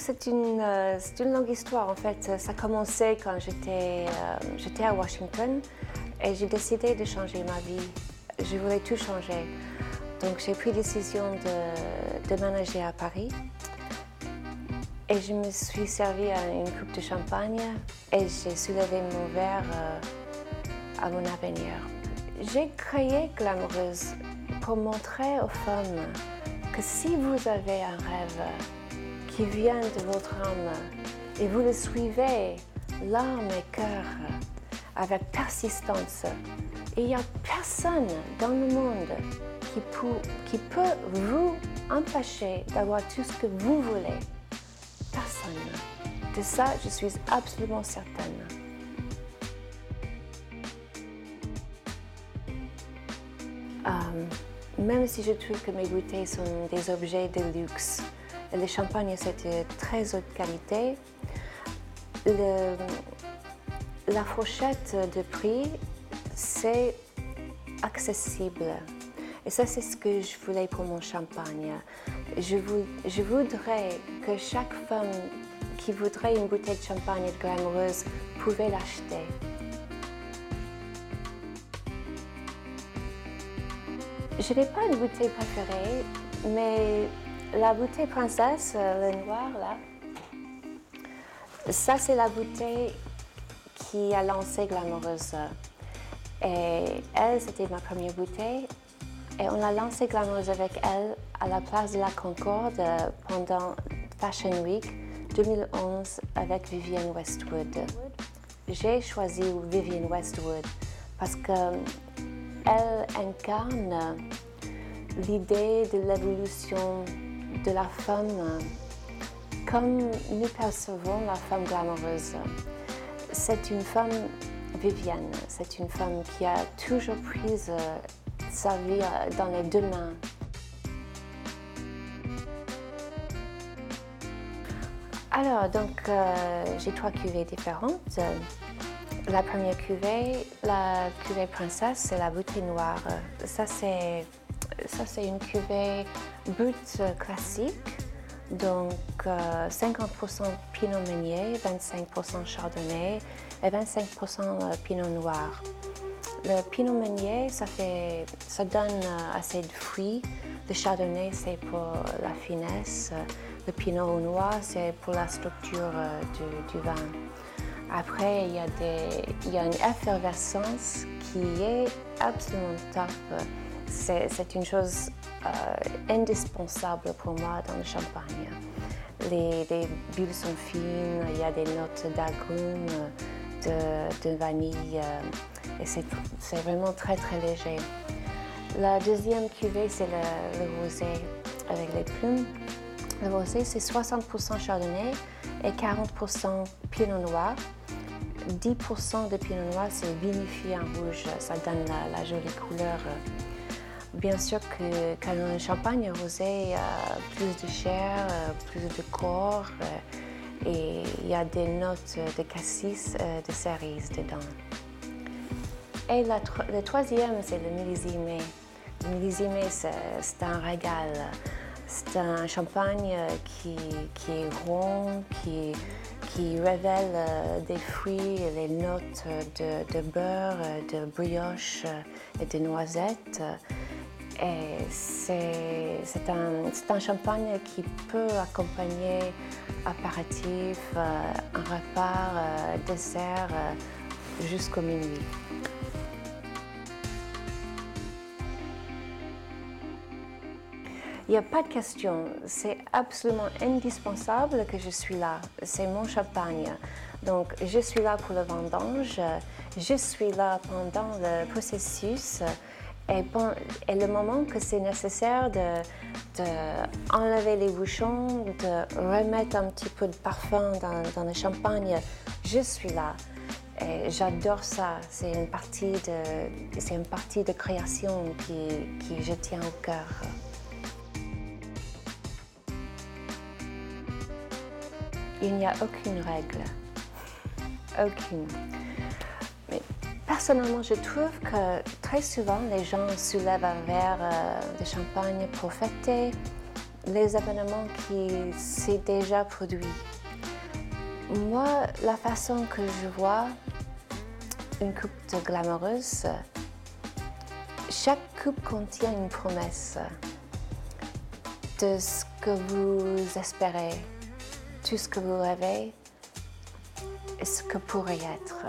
c'est une longue histoire en fait. Ça a commencé quand j'étais à Washington et j'ai décidé de changer ma vie. Je voulais tout changer. Donc j'ai pris la décision de déménager à Paris et je me suis servi à une coupe de champagne et j'ai soulevé mon verre à mon avenir. J'ai créé Glamoureuse pour montrer aux femmes que si vous avez un rêve qui vient de votre âme et vous le suivez l'âme et cœur avec persistance, il n'y a personne dans le monde qui peut vous empêcher d'avoir tout ce que vous voulez. Personne. De ça, je suis absolument certaine. Même si je trouve que mes bouteilles sont des objets de luxe, le champagne c'est de très haute qualité, la fourchette de prix c'est accessible. Et ça c'est ce que je voulais pour mon champagne. Je voudrais que chaque femme qui voudrait une bouteille de champagne de Glamoureuse pouvait l'acheter. Je n'ai pas une bouteille préférée, mais la bouteille princesse, le noir là, ça c'est la bouteille qui a lancé Glamoureuse. Et elle, c'était ma première bouteille. Et on a lancé Glamoureuse avec elle à la place de la Concorde pendant Fashion Week 2011 avec Vivienne Westwood. J'ai choisi Vivienne Westwood parce qu'elle incarne l'idée de l'évolution de la femme comme nous percevons la femme glamoureuse. C'est une femme Vivienne, c'est une femme qui a toujours pris sa vie dans les deux mains. Alors, donc, j'ai trois cuvées différentes. La première cuvée, la cuvée princesse, c'est la bouteille noire. Ça, c'est une cuvée brute classique. Donc, 50% Pinot Meunier, 25% Chardonnay et 25% Pinot Noir. Le Pinot Meunier, ça donne assez de fruits. Le Chardonnay, c'est pour la finesse. Le Pinot Noir, c'est pour la structure du vin. Après, il y a une effervescence qui est absolument top. C'est une chose indispensable pour moi dans le champagne. Les bulles sont fines, il y a des notes d'agrumes, de vanille, et c'est vraiment très très léger. La deuxième cuvée, c'est le rosé avec les plumes. Le rosé, c'est 60% Chardonnay et 40% Pinot Noir. 10% de Pinot Noir, c'est vinifié en rouge, ça donne la jolie couleur. Bien sûr que quand un champagne rosé, plus de chair, plus de corps et il y a des notes de cassis, de cerises dedans. Et le troisième, c'est le millésimé. Le millésimé, c'est un régal. C'est un champagne qui est rond, qui révèle des fruits, les notes de beurre, de brioche et de noisettes. Et c'est un champagne qui peut accompagner apéritif, un repas, dessert jusqu'au minuit. Il n'y a pas de question, c'est absolument indispensable que je suis là. C'est mon champagne. Donc je suis là pour le vendange, je suis là pendant le processus et le moment que c'est nécessaire de enlever les bouchons, de remettre un petit peu de parfum dans le champagne, je suis là. Et j'adore ça, c'est une partie de création qui je tiens au cœur. Il n'y a aucune règle, aucune. Mais personnellement, je trouve que très souvent, les gens soulèvent un verre de champagne pour fêter, les événements qui s'est déjà produit. Moi, la façon que je vois une coupe de glamoureuse, chaque coupe contient une promesse de ce que vous espérez, tout ce que vous rêvez et ce que pourrait être.